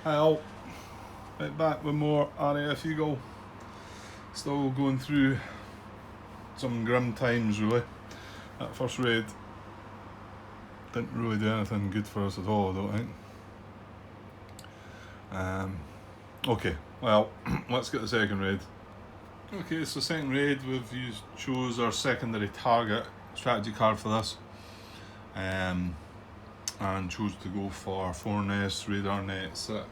Hi all, right back with more RAF Eagle. Still going through some grim times really. That first raid didn't really do anything good for us at all, I don't think. Okay, well, let's get the second raid. Okay, so second raid, chose our secondary target strategy card for this. And chose to go for 4S Radar Net 6.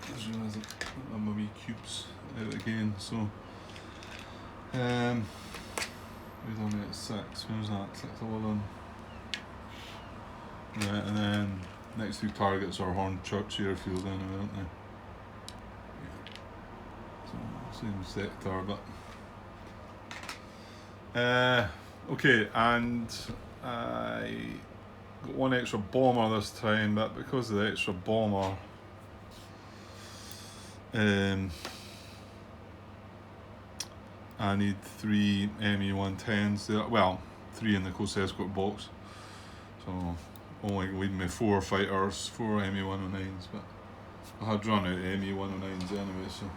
Just realised I put my wee cubes out again, so Radar Net 6, where's that? 611. Right, and then next two targets are Hornchurch Airfield anyway, aren't they? Yeah. So same sector, but okay, and I got one extra bomber this time, but because of the extra bomber, I need 3 ME-110s there. Well, 3 in the Coast Escort box, so only leaving me 4 fighters, 4 ME-109s, but I had run out of ME-109s anyway, so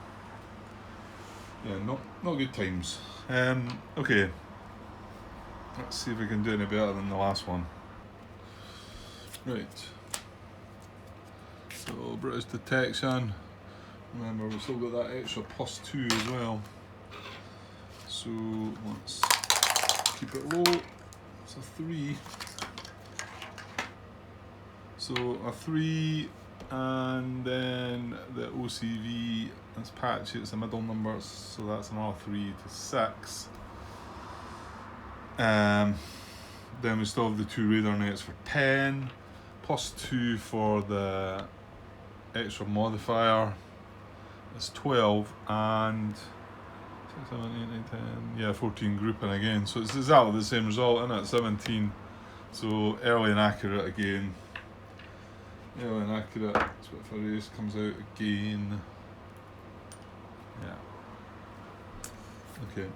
yeah, not good times. Okay, let's see if we can do any better than the last one. Right, so British detection, remember we've still got that extra +2 as well, so let's keep it low. It's a 3, so a 3, and then the OCV, that's patchy, it's the middle numbers, so that's another 3 to 6. Then we still have the 2 radar nets for 10, +2 for the extra modifier, it's 12, and 6, 7, 8, 9, 10, yeah, 14 grouping again, so it's exactly the same result, isn't it? 17, so early and accurate again. Early and accurate, Spitfire race comes out again. Yeah. Okay.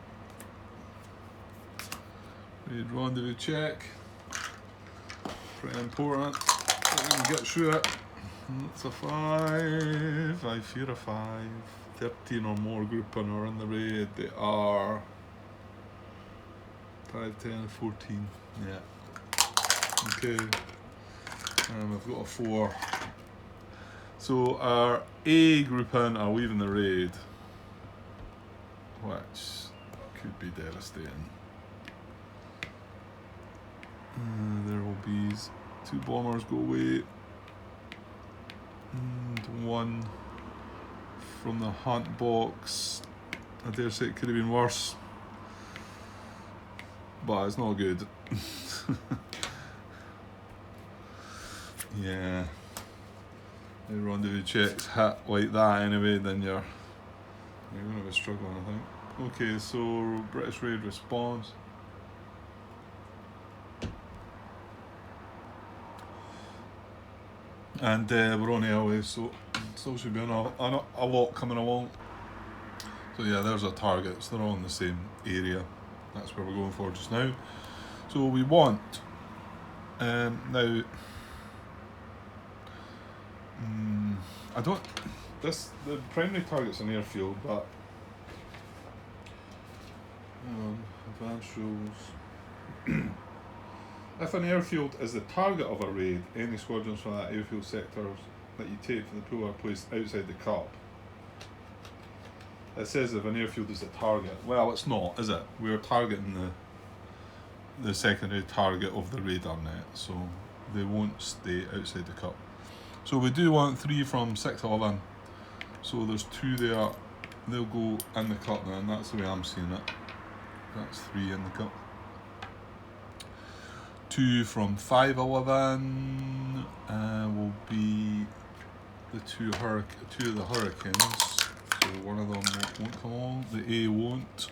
Raid rendezvous check. Pretty important that we can get through it. It's a 5. I fear a 5. 13 or more grouping are in the raid. They are 5, 10, 14. Yeah. Okay. And we've got a 4. So our A grouping are leaving the raid, which could be devastating. There will be 2 bombers go away, and 1 from the hunt box. I dare say it could have been worse, but it's not good. Yeah, the rendezvous checks hit like that anyway, then you're going to be struggling, I think. Okay, so British raid response. And we're on LA, so still should be a lot coming along. So yeah, there's our targets, they're all in the same area. That's where we're going for just now. So we want, now, the primary target's an airfield, but advanced rules. If an airfield is the target of a raid, any squadrons from that airfield sectors that you take from the pool are placed outside the cup. It says if an airfield is the target. Well, it's not, is it? We're targeting the secondary target of the radar net, so they won't stay outside the cup. So we do want 3 from 611. So there's 2 there. They'll go in the cup then. That's the way I'm seeing it. That's 3 in the cup. 2 from 511 will be the 2 of the Hurricanes. So one of them won't come along. The A won't.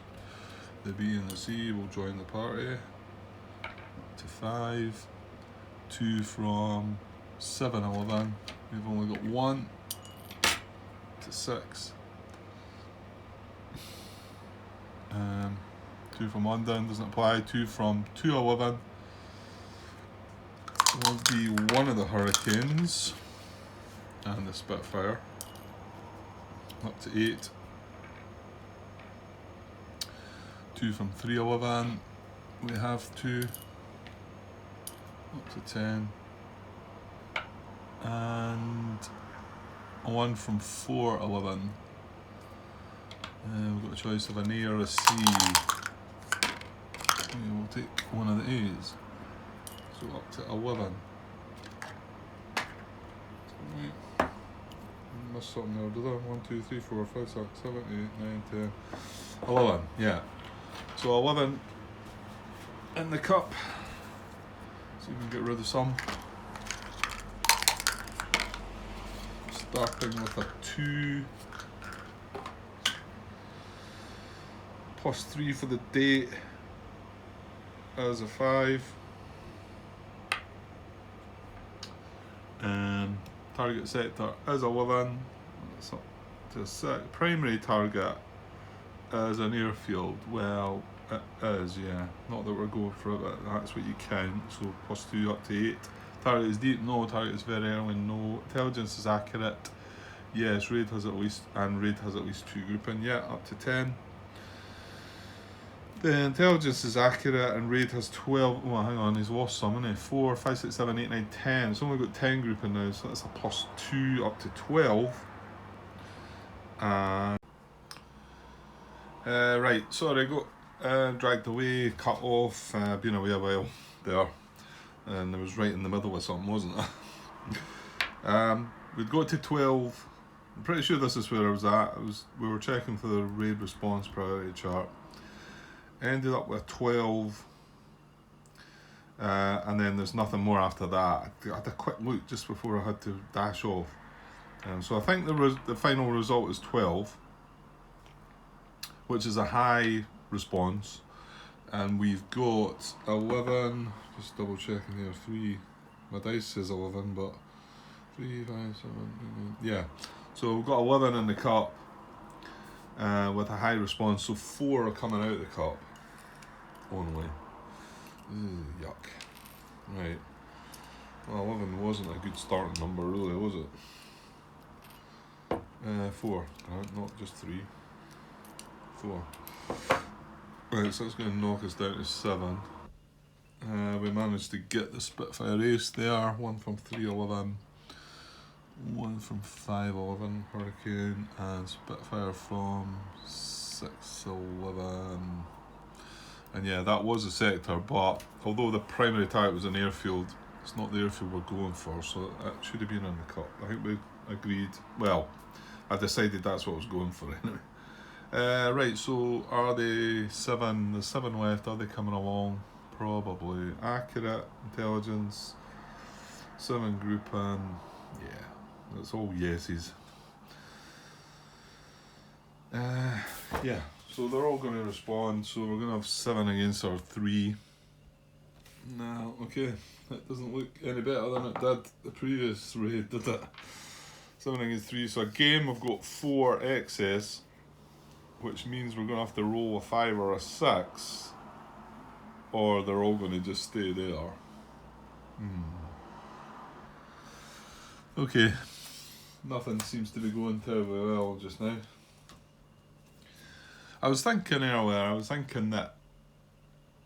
The B and the C will join the party. Up to 5. 2 from 711. We've only got 1 to 6. 2 from London doesn't apply. 2 from 211 will be one of the Hurricanes. and the Spitfire up to 8. 2 from 311, we have 2 up to 10, and 1 from 411. We've got a choice of an A or a C. We'll take one of the A's. So up to 11. Right. Must something there, did I? 1, 2, 3, 4, 5, 6, 7, 8, 9, 10, 11. Yeah. So 11 in the cup. So you can get rid of some. Starting with a 2. +3 for the date as a 5. Target sector is 11. It's up to 6. Primary target is an airfield. Well, it is, yeah. Not that we're going for it, but that's what you count. So +2 up to 8. Target is deep. No. Target is very early. No. Intelligence is accurate. Yes. Raid has at least 2 grouping. Yeah. Up to 10. The intelligence is accurate and raid has 12. Well, hang on, he's lost some, isn't he? 4, 5, 6, 7, 8, 9, 10. It's only got 10 grouping now, so that's a +2 up to 12. Right, sorry, got dragged away, cut off, been away a while there. And it was right in the middle of something, wasn't it? We'd got to 12. I'm pretty sure this is where I was at. We were checking for the raid response priority chart. Ended up with 12, and then there's nothing more after that. I had a quick look just before I had to dash off. So I think the final result is 12, which is a high response, and we've got 11. Just double checking here. 3. My dice says 11, but 3, 5, 7, 8, 9. Yeah. So we've got 11 in the cup with a high response. So 4 are coming out of the cup. Only. Yuck. Right. Well, 11 wasn't a good starting number, really, was it? 4. Not just 3. 4. Right, so that's going to knock us down to 7. We managed to get the Spitfire ace there. 1 from 311. 1 from 511 Hurricane, and Spitfire from 611. And yeah, that was a sector, but although the primary target was an airfield, it's not the airfield we're going for, so it should have been in the cup. I think we agreed. Well, I decided that's what I was going for anyway. Right, so are they 7? There's 7 left. Are they coming along? Probably. Accurate, intelligence, 7 grouping. Yeah, that's all yeses. Yeah. So they're all going to respond, so we're going to have 7 against our 3. No, okay, that doesn't look any better than it did the previous raid, did it? 7 against 3, so again we've got 4 excess, which means we're going to have to roll a 5 or a 6, or they're all going to just stay there. Okay, nothing seems to be going terribly well just now. I was thinking earlier, that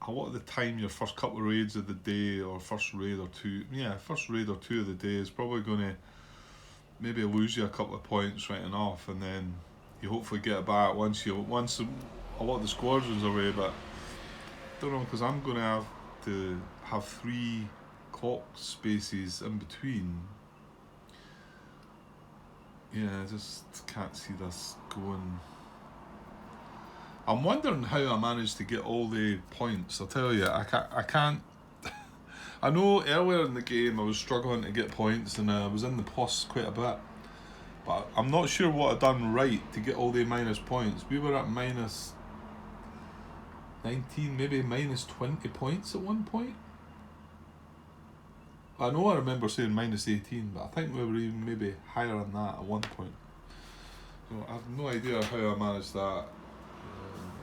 a lot of the time your first couple of raids of the day, or first raid or 2 of the day is probably going to maybe lose you a couple of points right enough, and then you hopefully get it back once a lot of the squadrons are away. But I don't know, because I'm going to have 3 clock spaces in between. Yeah, I just can't see this going. I'm wondering how I managed to get all the points. I'll tell you, I can't. I know earlier in the game I was struggling to get points, and I was in the plus quite a bit. But I'm not sure what I'd done right to get all the minus points. We were at minus 19, maybe minus 20 points at one point. I know I remember saying minus 18, but I think we were even maybe higher than that at one point. So I have no idea how I managed that.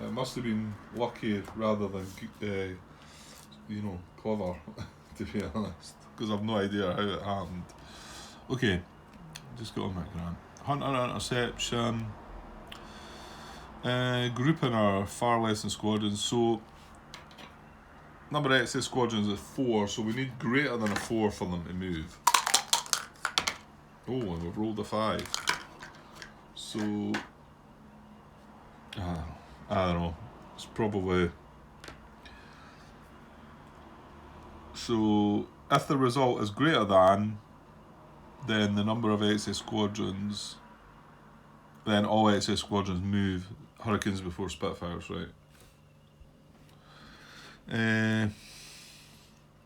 It must have been lucky rather than, clever, to be honest, because I've no idea how it happened. Okay, just got on my grant. Hunter interception. Grouping are far less than squadrons, so number of XS squadrons is 4, so we need greater than a 4 for them to move. Oh, and we've rolled a 5. So, I don't know. It's probably... So, if the result is greater than, then the number of XS squadrons, then all XS squadrons move. Hurricanes before Spitfires, right?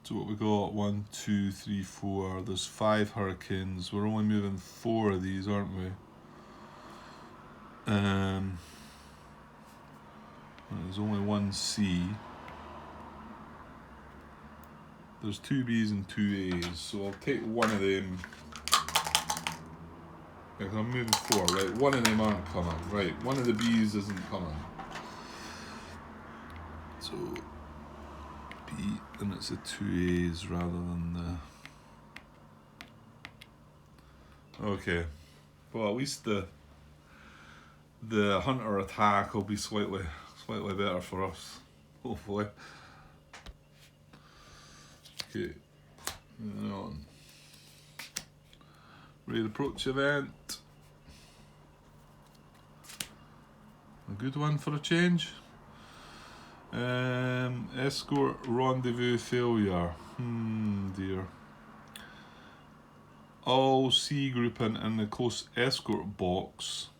So what we got? 1, 2, 3, 4. There's 5 Hurricanes. We're only moving 4 of these, aren't we? There's only 1 C. There's 2 Bs and 2 As, so I'll take one of them. Because I'm moving 4, right? One of them aren't coming, right? One of the Bs isn't coming. So B, and it's the 2 As rather than the... Okay. Well, at least the Hunter attack will be slightly better for us, hopefully. Okay, moving on. Raid approach event. A good one for a change. Escort rendezvous failure. Dear. All C grouping in the close escort box.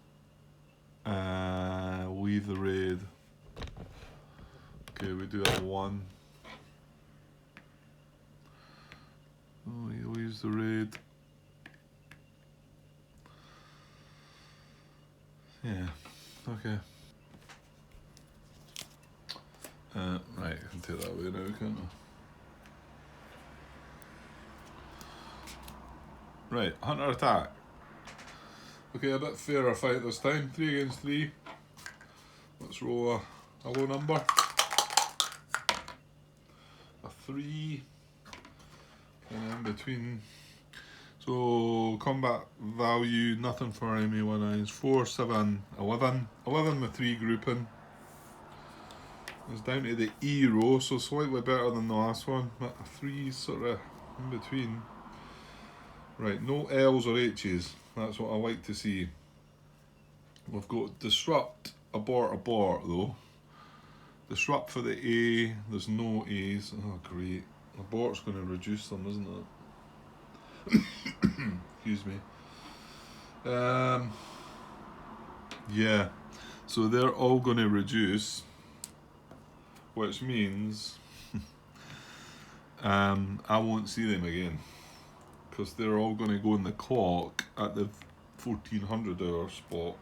Leave the raid. Okay, we do have 1. Oh, he leaves the raid. Yeah, okay. Right, I can take that away now, can't I? Right, Hunter attack. Okay, a bit fairer fight this time. 3 against 3. Let's roll a low number. A 3. And in between. So combat value, nothing for MA1Is. 4, 7, 11. 11 with 3 grouping. It's down to the E row, so slightly better than the last one. But a 3 sort of in between. Right, no L's or H's. That's what I like to see. We've got disrupt, abort though. Disrupt for the A, there's no A's. Oh great. Abort's going to reduce them, isn't it? Excuse me. Yeah, so they're all going to reduce, which means I won't see them again, because they're all going to go in the clock at the 1400 hour spot.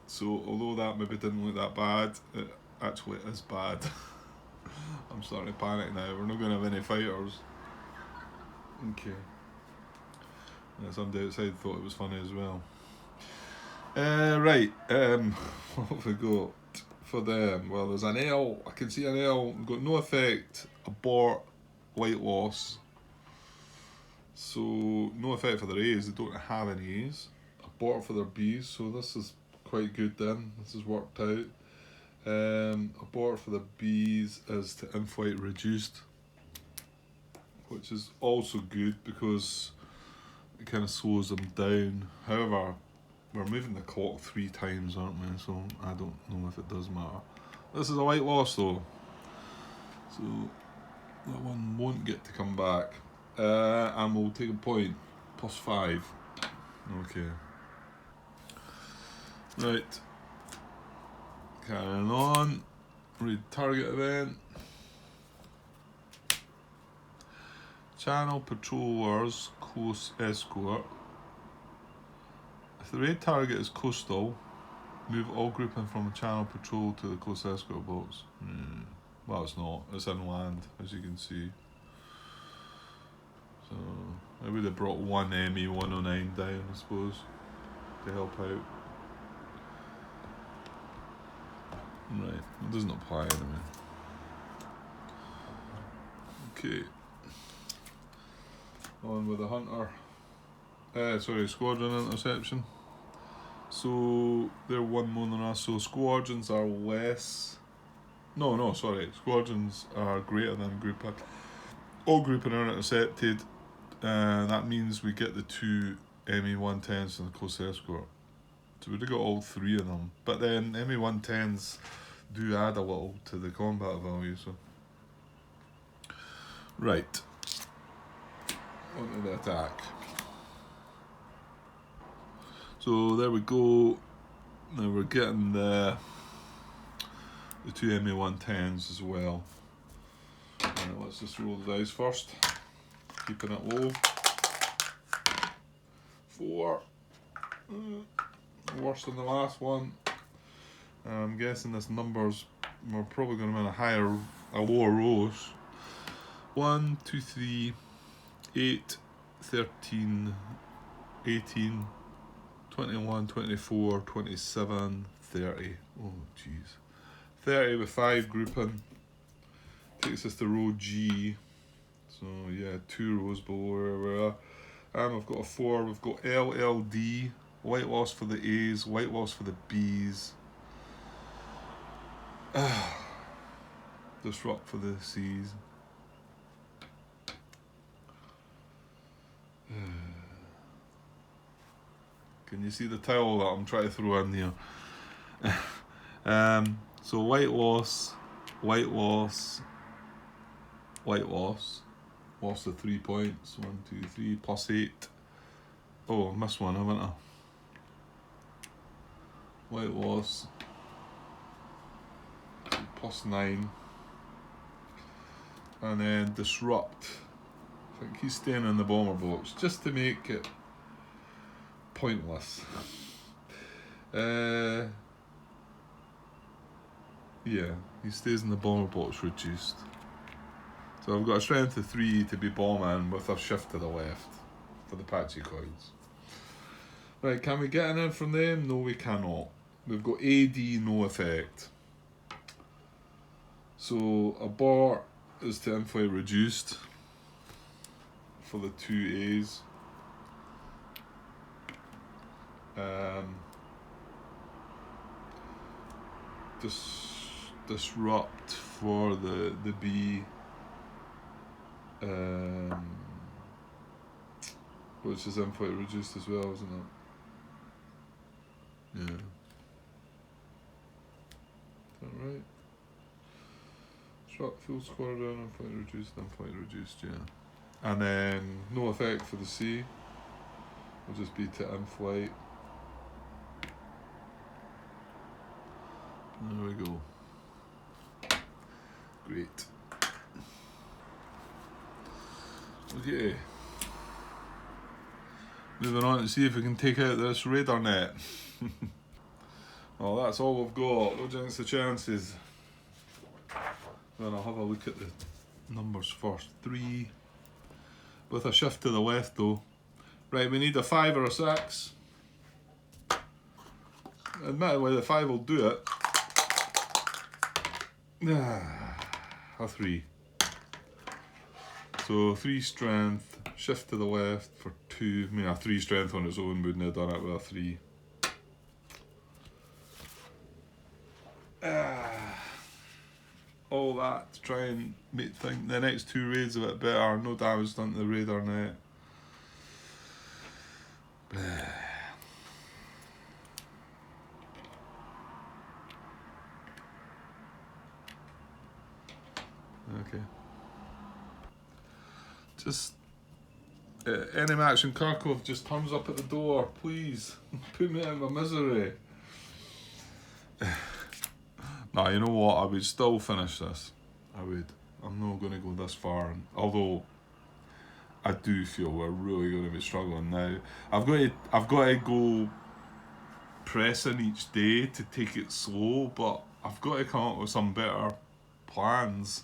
So although that maybe didn't look that bad, it actually is bad. I'm starting to panic now. We're not going to have any fighters. Okay. Yeah, somebody outside thought it was funny as well. Right. What have we got for them? Well, there's an L. I can see an L. We've got no effect. Abort. Light loss. So no effect for their A's. They don't have any A's. Abort for their B's. So this is quite good then. This has worked out. Abort for the B's is to in-flight reduced, which is also good because it kind of slows them down. However, we're moving the clock 3 times, aren't we? So I don't know if it does matter. This is a light loss though, so that one won't get to come back. And we'll take a point, +5. Okay. Right. Carrying on. Read target event. Channel patrollers, close escort. If the raid target is coastal, move all grouping from the channel patrol to the close escort box. Well, it's not. It's inland, as you can see. So I would have brought 1 ME109 down, I suppose, to help out. Right, it doesn't apply anyway. Okay. on with the hunter. Squadron interception. So they're one more than us. So squadrons are less. No, sorry. Squadrons are greater than grouping. All grouping are intercepted. That means we get the 2 ME-110s and the close escort. So we've got all 3 of them. But then ME-110s do add a little to the combat value. So right. Onto the attack. So there we go. Now we're getting the 2 ME-110s as well. Let's just roll the dice first. Keeping it low. 4. Worse than the last one. I'm guessing this numbers, we're probably going to win a lower rows. 1, 2, 3, 8, 13, 18, 21, 24, 27, 30. Oh jeez. 30 with 5 grouping. Takes us to row G. So yeah, 2 rows below where we are. And we've got a 4. We've got LLD. White loss for the A's. White loss for the B's. Disrupt for the C's. Can you see the towel that I'm trying to throw in here? So white loss, lost the 3 points. 1, 2, 3 plus 8. Oh, I missed one, haven't I? White loss plus 9, and then disrupt. I think he's staying in the bomber box just to make it pointless. Yeah, he stays in the bomber box reduced. So I've got a strength of 3 to be bombing with a shift to the left for the patchy coins. Right, can we get in from them? No, we cannot. We've got AD, no effect. So abort is to inflight reduced for the 2 A's. Disrupt for the B, which is inflight reduced as well, isn't it? Yeah. Is that right? Disrupt full squadron, inflight reduced, yeah. And then no effect for the C. Will just be to inflight. There we go. Great. Okay. Moving on to see if we can take out this radar net. Well, that's all we've got. What do you think's the chances? Then I'll have a look at the numbers first. 3. With a shift to the left though. Right, we need a 5 or a 6. Admittedly, the 5 will do it. A 3. So 3 strength, shift to the left for 2. I mean, a 3 strength on its own wouldn't have done it with a 3. All that to try and make the next 2 raids a bit better. No damage done to the radar net. Okay. Just enemy action Kharkov just comes up at the door. Please put me out of my misery. Nah, you know what? I would still finish this. I would. I'm not going to go this far. Although I do feel we're really going to be struggling now. I've got to go pressing each day to take it slow, but I've got to come up with some better plans.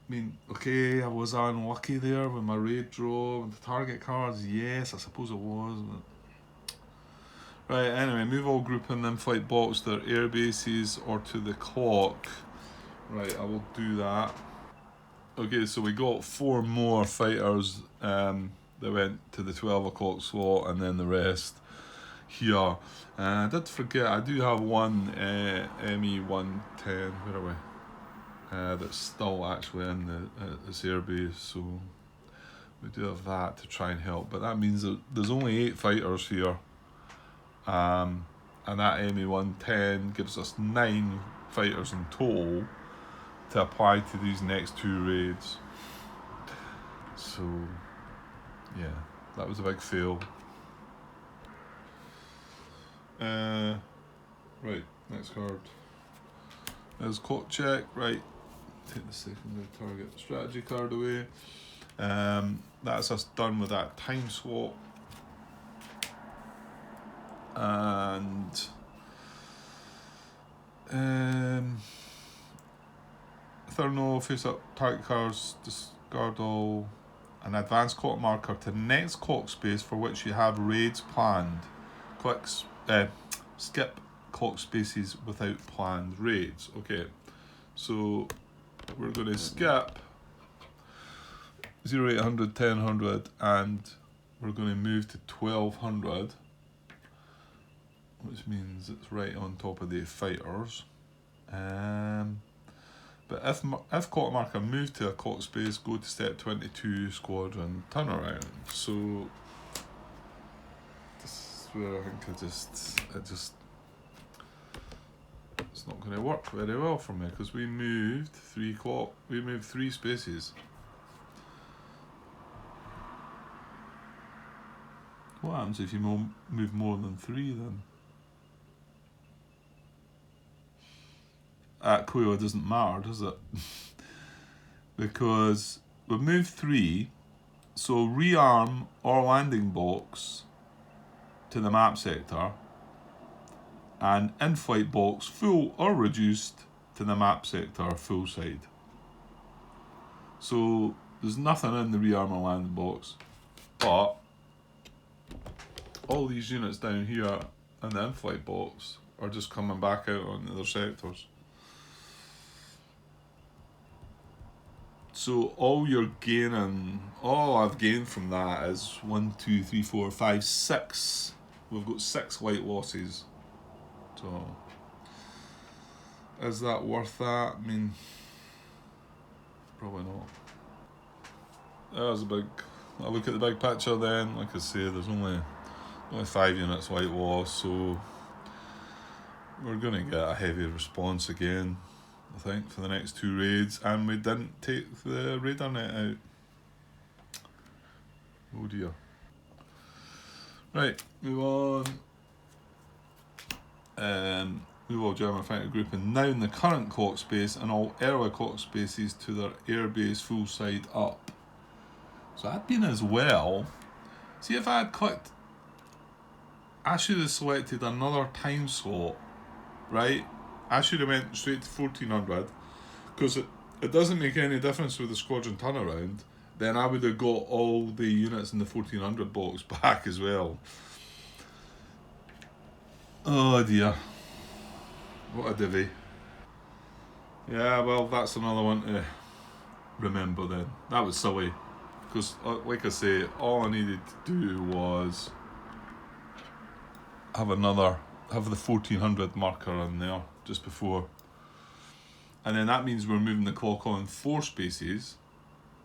I mean, okay, I was unlucky there with my raid draw and the target cards. Yes, I suppose it was. But... Right, anyway, move all group and then flight box to their air bases or to the clock. Right, I will do that. Okay, so we got 4 more fighters that went to the 12 o'clock slot, and then the rest here. I did forget, I do have one ME-110, where are we? That's still actually in this airbase, so we do have that to try and help. But that means that there's only 8 fighters here, and that ME-110 gives us 9 fighters in total to apply to these next 2 raids. So yeah, that was a big fail. Right, next card. There's clock check. Right, take the secondary target strategy card away. That's us done with that time swap. And Therno, face up target cards, discard all. An advanced clock marker to the next clock space for which you have raids planned. Skip clock spaces without planned raids. Okay, so we're going to skip 0800, 1000, and we're going to move to 1200, which means it's right on top of the fighters. But if clock marker move to a clock space, go to step 22, squadron turnaround. So this is where I think it's not going to work very well for me, because we moved 3 spaces. What happens if you move more than 3 then? Clearly it doesn't matter, does it? Because we've moved 3, so rearm or landing box to the map sector, and in-flight box full or reduced to the map sector full side. So there's nothing in the rearm or landing box, but all these units down here in the in-flight box are just coming back out on the other sectors. So all I've gained from that is 1, 2, 3, 4, 5, 6. We've got 6 light losses. So is that worth that? I mean, probably not. That was I look at the big picture then, like I say, there's only 5 units light loss, so we're going to get a heavy response again, I think, for the next 2 raids, and we didn't take the radar net out. Oh dear. Right, move on. Move all German fighter group and now in the current clock space and all early clock spaces to their airbase full side up. So I'd been as well. See, if I had clicked, I should have selected another time slot, right? I should have went straight to 1400, because it doesn't make any difference with the squadron turnaround. Then I would have got all the units in the 1400 box back as well. Oh dear. What a divvy. Yeah, well, that's another one to remember then. That was silly. Because, like I say, all I needed to do was have the 1400 marker in there just before. And then that means we're moving the clock on 4 spaces,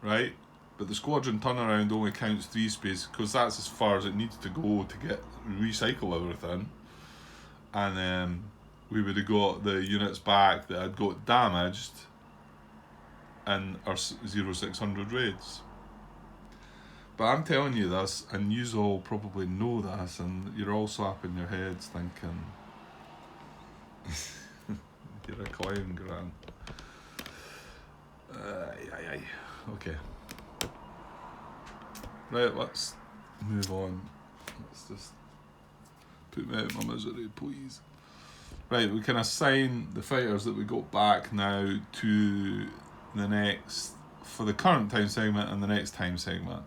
right? But the squadron turnaround only counts 3 spaces, because that's as far as it needs to go to recycle everything. And we would have got the units back that had got damaged in our 0600 raids. But I'm telling you this, and you all probably know this, and you're all slapping your heads thinking, you're a clown, Grant. Okay. Right, let's move on. Let's just put me out of my misery, please. Right, we can assign the fighters that we got back now to the next, for the current time segment and the next time segment.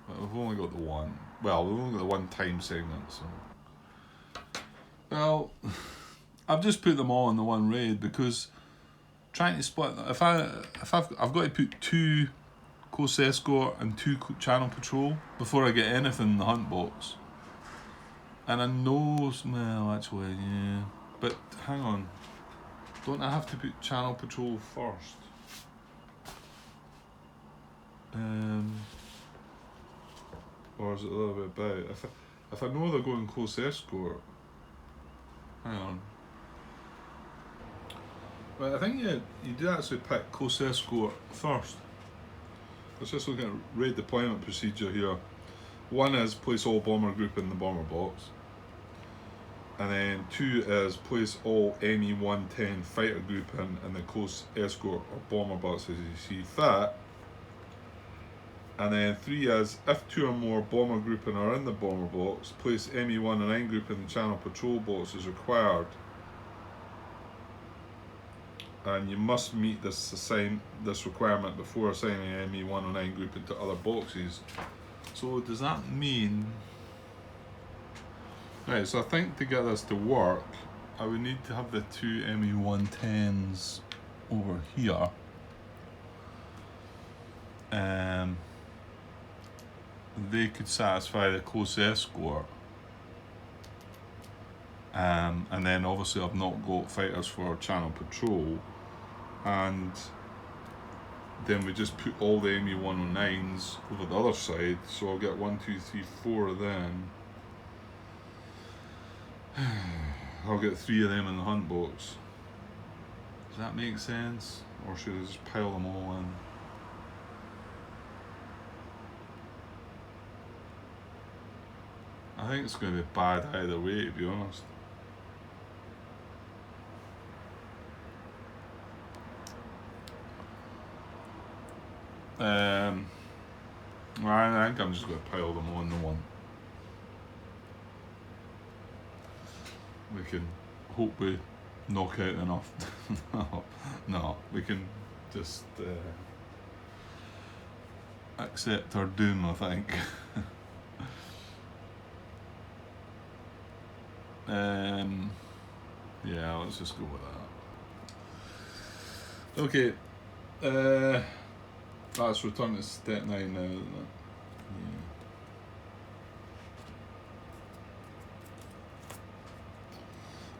But we've only got the one. Well, we've only got the one time segment, so. Well, I've just put them all in the one raid because trying to split. If I've got to put 2 Coast Escort and 2 Channel Patrol before I get anything in the hunt box. And I know, well, actually, yeah. But hang on, don't I have to put Channel Patrol first? Or is it a little bit about? If I know they're going Close Escort, hang on. Well, I think you do actually pick Close Escort first. Let's just look at raid deployment procedure here. 1 is place all bomber group in the bomber box. And then 2 is place all ME-110 fighter group in the Close Escort or bomber box as you see fit. And then 3 is, if 2 or more bomber grouping are in the bomber box, place ME-109 group in the channel patrol box as required. And you must meet this requirement before assigning ME-109 group into other boxes. So does that mean... Right, so I think to get this to work, I would need to have the 2 ME-110s over here. They could satisfy the Close Escort. And then obviously I've not got fighters for channel patrol. And then we just put all the ME-109s over the other side. So I'll get 1, 2, 3, 4 of them. I'll get 3 of them in the hunt box. Does that make sense? Or should I just pile them all in? I think it's going to be bad either way, to be honest. I think I'm just going to pile them on the one. We can hope we knock out enough. No, we can just accept our doom, I think. Yeah, let's just go with that. Okay, let's return to step 9 now, isn't it?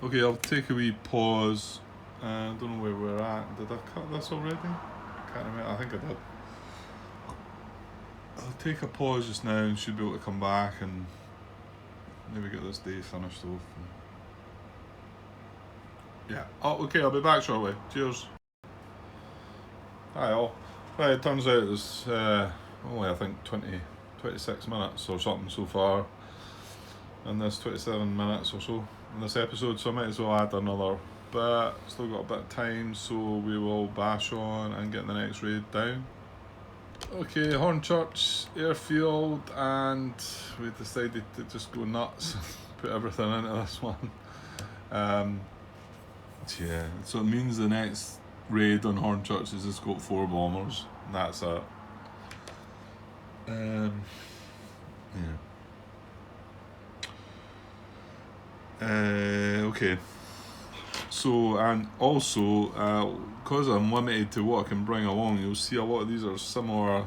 Yeah. Okay, I'll take a wee pause. I don't know where we're at. Did I cut this already? I can't remember. I think I did. I'll take a pause just now and should be able to come back and maybe get this day finished off. Yeah. Oh, okay, I'll be back shortly. Cheers. Hi all. Right, it turns out there's only I think 26 minutes or something so far in this 27 minutes or so in this episode, so I might as well add another bit. Still got a bit of time, so we will bash on and get the next raid down. Okay, Hornchurch Airfield, and we decided to just go nuts, put everything into this one. Yeah, so it means the next raid on Hornchurch has just got 4 bombers, and that's it. Okay. So, and also, because I'm limited to what I can bring along, you'll see a lot of these are similar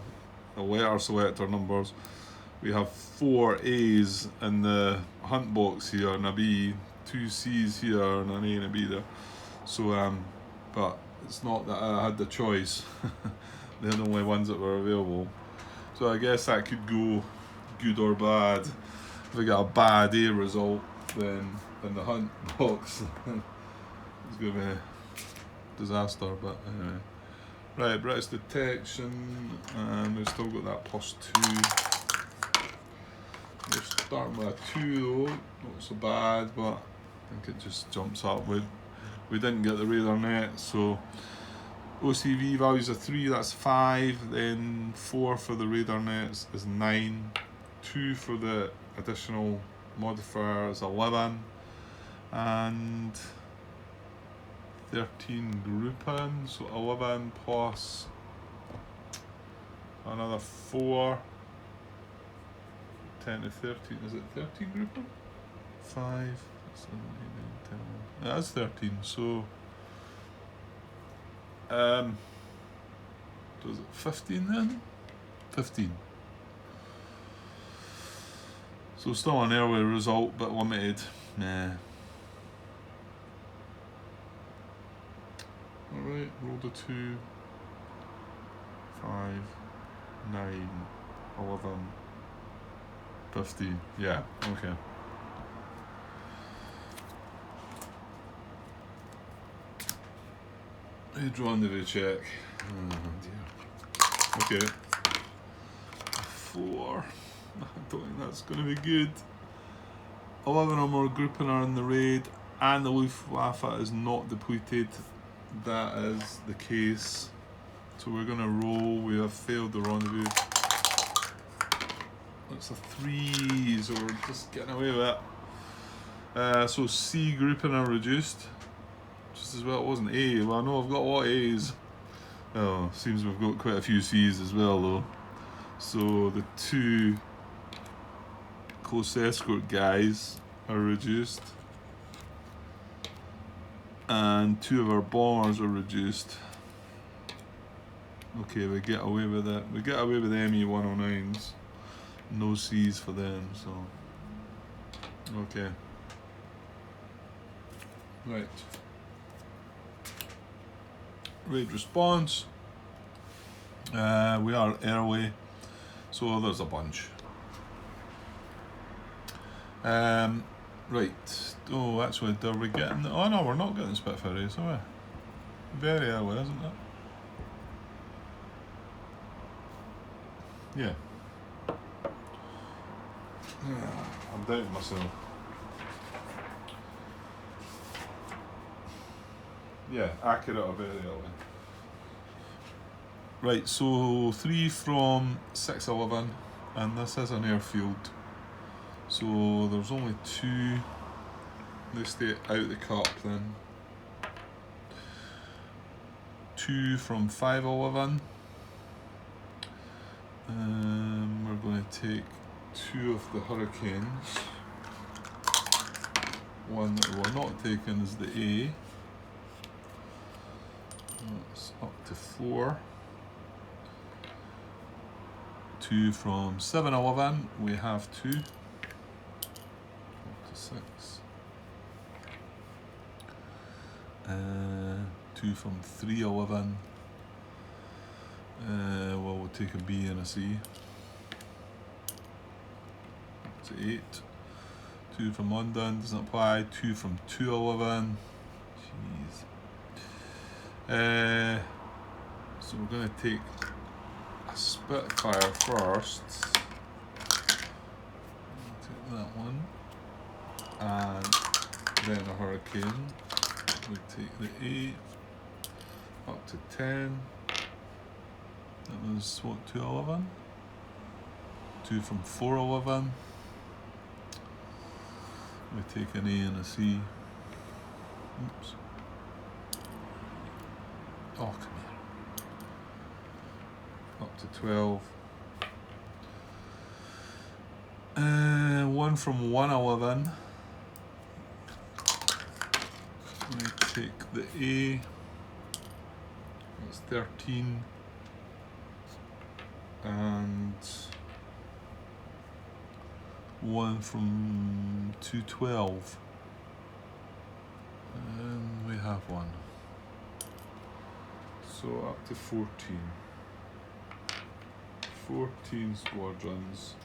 letter selector numbers. We have 4 A's in the hunt box here and a B, 2 C's here and an A and a B there. So, but it's not that I had the choice. They're the only ones that were available. So I guess that could go good or bad. If we get a bad A result, then in the hunt box, it's going to be a disaster, but anyway. Right, British detection, and we've still got that +2. We're starting with a 2 though, not so bad, but I think it just jumps up. We didn't get the radar net, so OCV values are 3, that's 5, then 4 for the radar nets is 9, 2 for the additional modifier is 11, and 13 grouping, so 11 plus another 4, 10 to 13, is it 13 grouping? 5, 7, 8, 9, 10, that's 13, so Was it 15 then? 15. So still an early result, but limited. Nah. Alright, roll the 2, 5, 9, 11, 15. Yeah, okay. Drawn to check. Oh dear. Okay. 4. I don't think that's going to be good. 11 or more grouping are in the raid, and the Luftwaffe is not depleted. That is the case. So we're going to roll. We have failed the rendezvous. That's a 3, so we're just getting away with it. So C grouping are reduced. Just as well it wasn't A. Well, I know I've got a lot of A's. Oh, seems we've got quite a few C's as well though. So the 2 close escort guys are reduced. And 2 of our bombers are reduced. Okay, we get away with it. We get away with the ME-109s. No C's for them, so. Okay. Right. Raid response. We are early, so there's a bunch. Right. Oh, actually, are we getting? Oh no, we're not getting Spitfires, are we? Very early, isn't it? Yeah. I'm doubting myself. Yeah, accurate or very early. Right, so 3 from 611, and this is an airfield. So there's only 2. They stay out the cup then. 2 from 511. We're going to take 2 of the Hurricanes. One that we're not taking is the A. That's up to 4. 2 from 711. We have 2. Up to 6. 2 from 311. Well, we'll take a B and a C. Up to 8. 2 from London, doesn't apply. 2 from 211. Jeez. So we're going to take a Spitfire first. Take that one. And then a Hurricane. We take the 8. Up to 10. That was what, 211? 2 from 411. We take an A and a C. Oops. Oh, come here. Up to 12. 1 from 111. We take the A. That's 13. And 1 from 212. And we have 1. So up to 14. 14 squadrons.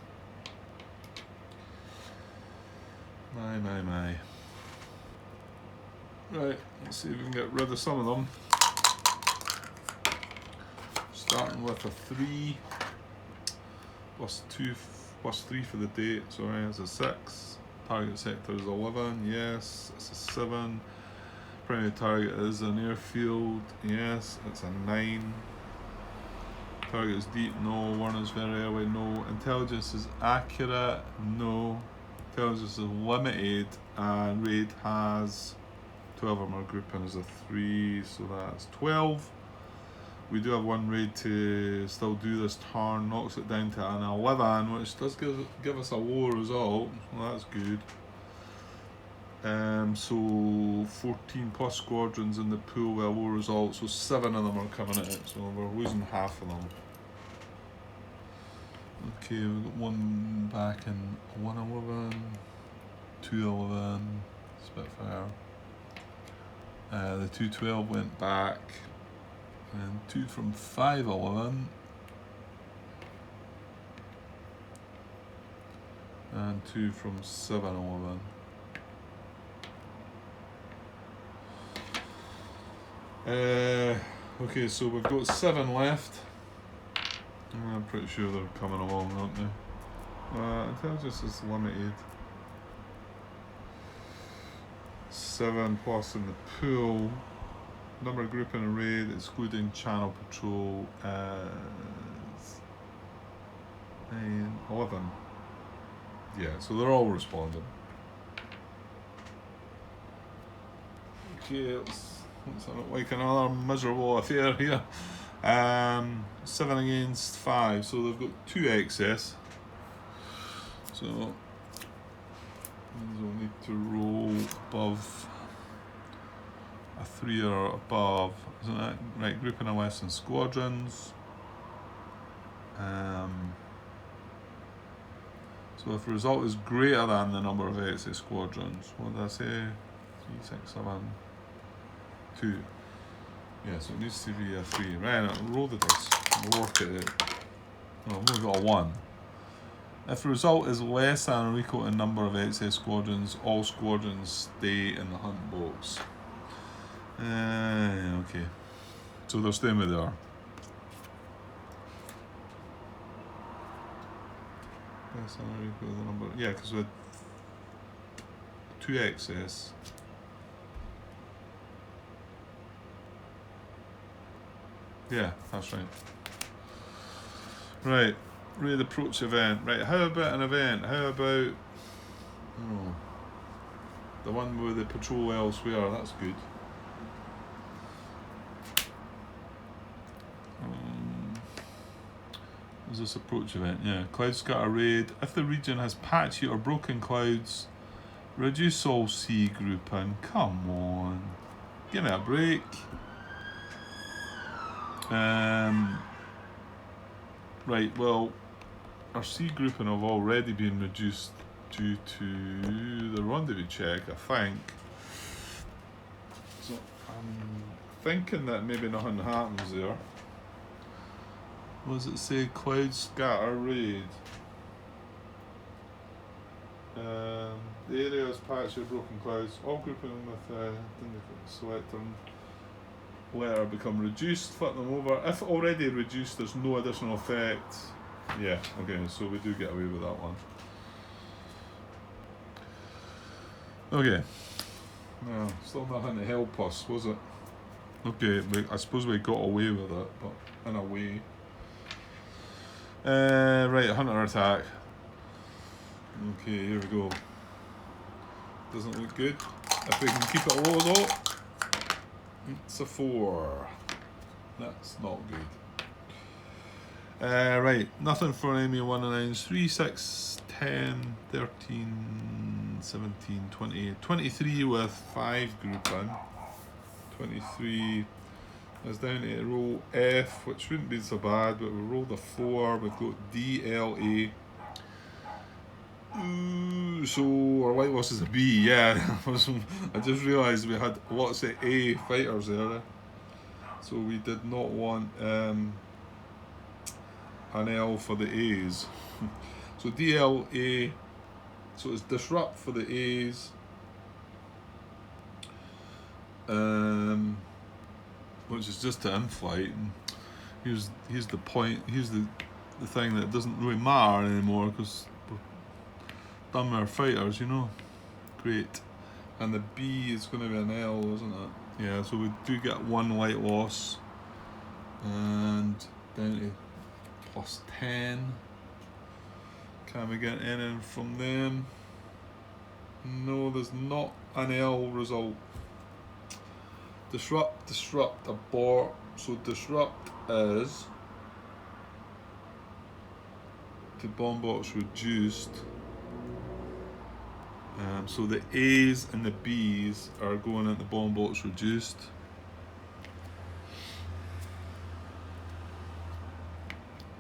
My. Right, let's see if we can get rid of some of them. Starting with a 3. Plus 2, plus 3 for the date, sorry, it's a 6. Target sector is 11, yes, it's a 7. Primary target is an airfield, yes, it's a 9. Target is deep, no. 1 is very early, no. Intelligence is accurate, no. Intelligence is limited, and raid has 12 or more grouping is a 3, so that's 12. We do have 1 raid to still do this turn, knocks it down to an 11, which does give us a lower result, well, that's good. So 14 plus squadrons in the pool with a low result, so 7 of them are coming at it, so we're losing half of them. Okay, we've got one back in 111, 211, Spitfire. The 212 went back, and 2 from 511, and 2 from 711. Okay, so we've got 7 left. I'm pretty sure they're coming along, aren't they? Intelligence is limited. 7 plus in the pool. Number of group in a raid, excluding channel patrol, is 9, 11. Yeah, so they're all responding. Okay, let's not like another miserable affair here. 7 against 5, so they've got 2 excess. So they'll need to roll above a 3 or above. Isn't that right? Grouping of Western squadrons. So if the result is greater than the number of excess squadrons, what did I say? 3, 6, 7, 2. Yeah, so it needs to be a 3. Right, roll the dice. We'll work it out. Oh, we've got a 1. If the result is less than or equal to number of excess squadrons, all squadrons stay in the hunt box. Okay. So they're staying where they are. Less than or equal to the number. Yeah, because we had 2 excess. Yeah, that's right. Right, raid approach event. Right, how about an event? How about the one with the patrol elsewhere? That's good. Is this approach event? Yeah, cloud scatter raid. If the region has patchy or broken clouds, reduce all C grouping. Come on, give me a break. Right, well, our C grouping have already been reduced due to the rendezvous check, I think. So I'm thinking that maybe nothing happens there. What does it say? Cloud scatter raid. The area is patchy or broken clouds. All grouping with selector letter become reduced, flip them over. If already reduced, there's no additional effect. Yeah, okay, so we do get away with that one. Okay. No, still nothing to help us, was it? Okay, I suppose we got away with it, but in a way. Right, hunter attack. Okay, here we go. Doesn't look good. If we can keep it low though. It's a 4. That's not good. Right, nothing for enemy 1 and 9. 3, 6, 10, 13, 17, 20, 23 with 5 grouping. 23 is down to roll F, which wouldn't be so bad, but we rolled a 4. We've got DLA. So our light loss is a B, yeah. I just realised we had lots of A fighters there. So we did not want an L for the A's. So DLA, so it's disrupt for the A's. Which is just to in-flight. And here's the point, here's the thing that doesn't really matter anymore because done with our fighters, you know. Great. And the B is going to be an L, isn't it? Yeah, so we do get 1 light loss. And down to plus 10. Can we get anything from them? No, there's not an L result. Disrupt, abort. So disrupt is to bomb box reduced. So the A's and the B's are going at the bomb box reduced.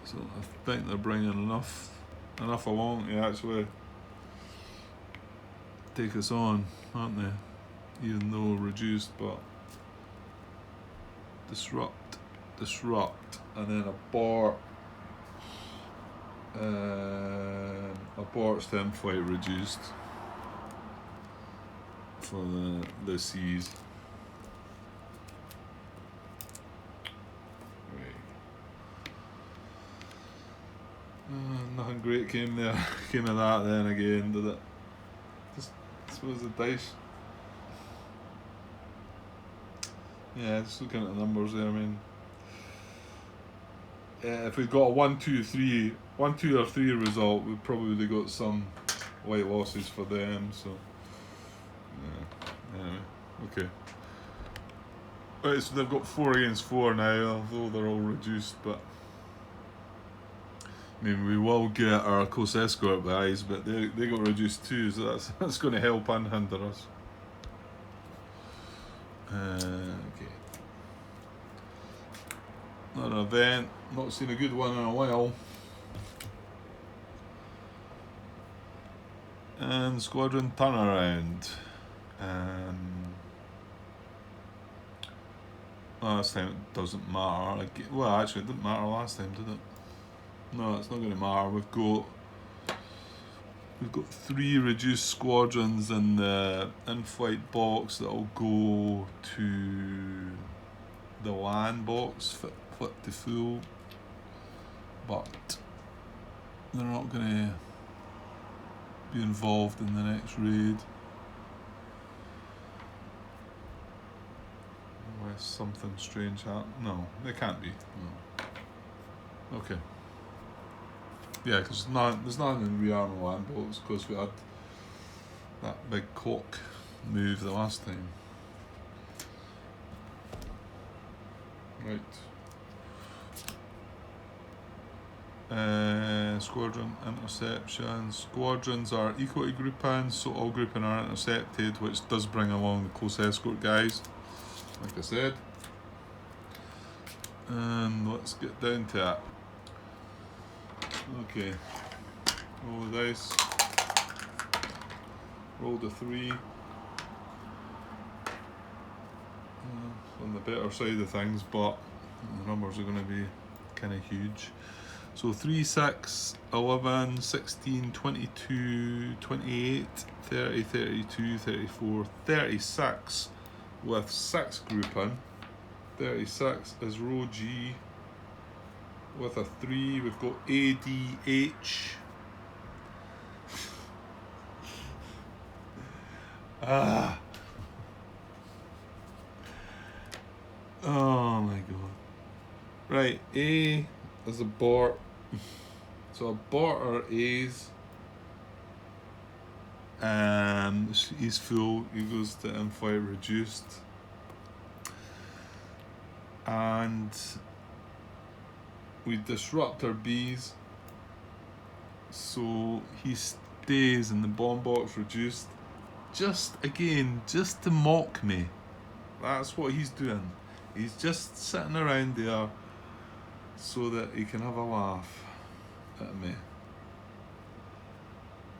So I think they're bringing enough along to actually take us on, aren't they? Even though reduced, but disrupt, and then aborts them flight reduced for the C's. Right. Nothing great came of that then again, did it? Just I suppose the dice. Yeah, just looking at the numbers there, I mean, if we'd got a 1, 2, or 3 result, we probably would have got some white losses for them, so, yeah, anyway, okay. Right, so they've got 4 against 4 now, although they're all reduced, but, I mean, we will get our close escort guys, but they got reduced too, so that's going to help and hinder us. Okay. Another event, not seen a good one in a while. And squadron turnaround. Last time it doesn't matter. Well, actually, it didn't matter last time, did it? No, it's not going to matter. We've got 3 reduced squadrons in the in-flight box that'll go to the land box, flip to full, but they're not going to be involved in the next raid unless something strange happens. No, they can't be. No. Okay. Yeah, because there's nothing in rearm land boats because we had that big cock move the last time. Right. Squadron interception. Squadrons are equal to groupings, so all grouping are intercepted, which does bring along the close escort guys, like I said. And let's get down to it. Okay, roll the dice, roll the 3, on the better side of things, but the numbers are going to be kind of huge. So 3, 6, 11, 16, 22, 28, 30, 32, 34, 36 with 6 grouping. 36 is row G. With a 3, we've got ADH. Oh my god. Right, A is abort. So abort are A's. He's full, he goes to in-flight reduced. And we disrupt our B's, so he stays in the bomb box reduced, just to mock me. That's what he's doing. He's just sitting around there so that he can have a laugh at me.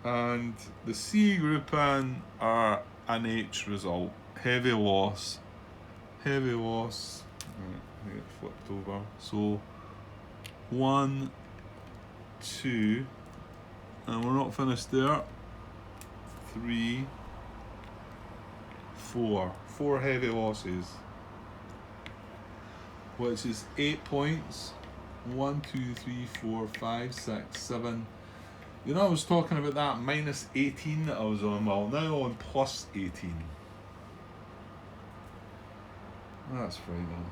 And the C grouping are an H result, heavy loss. Right, I get flipped over. So 1, 2, and we're not finished there. 3, 4. 4 heavy losses, which is 8 points. 1, 2, 3, 4, 5, 6, 7. You know, I was talking about that minus 18 that I was on. Well, now on plus 18. That's frightening.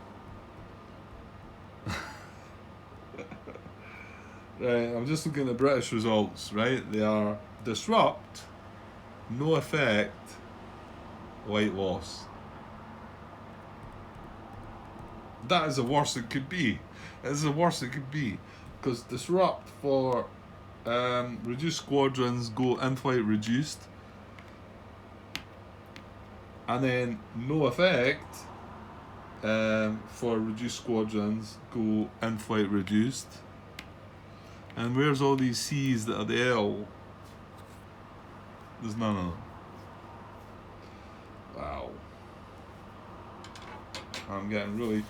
Right, I'm just looking at the British results, right? They are disrupt, no effect, white loss. That is the worst it could be. It is the worst it could be. Because disrupt for reduced squadrons go in-flight reduced. And then no effect for reduced squadrons, go in-flight reduced. And where's all these C's that are the L? There's none of them. Wow. I'm getting really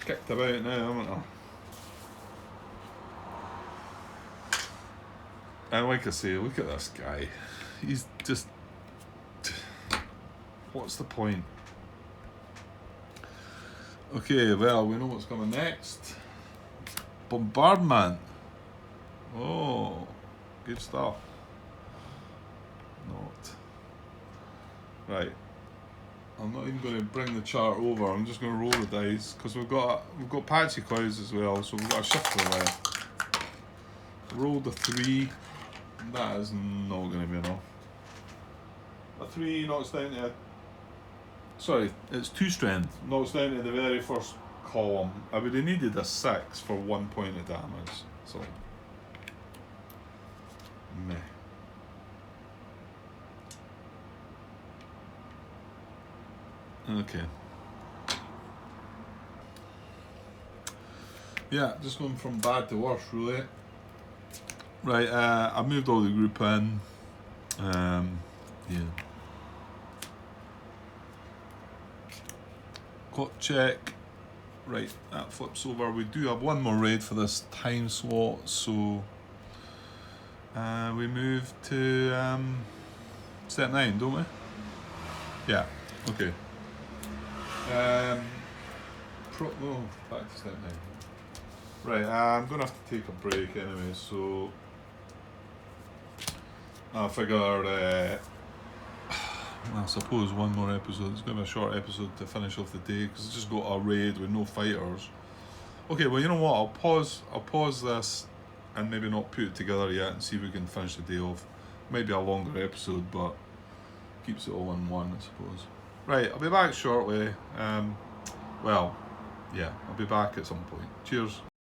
kicked about now, haven't I? And like I say, look at this guy. He's just... What's the point? Okay, well, we know what's coming next. Bombardment. Oh, good stuff. Not. Right. I'm not even going to bring the chart over. I'm just going to roll the dice because we've got patchy clouds as well, so we've got a shift to the left. Roll the 3. That is not going to be enough. A 3 knocks down to sorry, it's 2 strength. Knocks down to the very first column. I would have needed a 6 for 1 point of damage. So, meh. Okay. Yeah, just going from bad to worse, really. Right, I moved all the group in. Yeah. Clock check. Right, that flips over. We do have one more raid for this time slot, so we move to step 9, don't we? Yeah, okay. Back to step 9. Right, I'm going to have to take a break anyway, so I figure, I suppose one more episode. It's going to be a short episode to finish off the day because it's just got a raid with no fighters. Okay, well, you know what? I'll pause this and maybe not put it together yet and see if we can finish the day off. Maybe a longer episode, but keeps it all in one, I suppose. Right, I'll be back shortly. Well, yeah, I'll be back at some point. Cheers.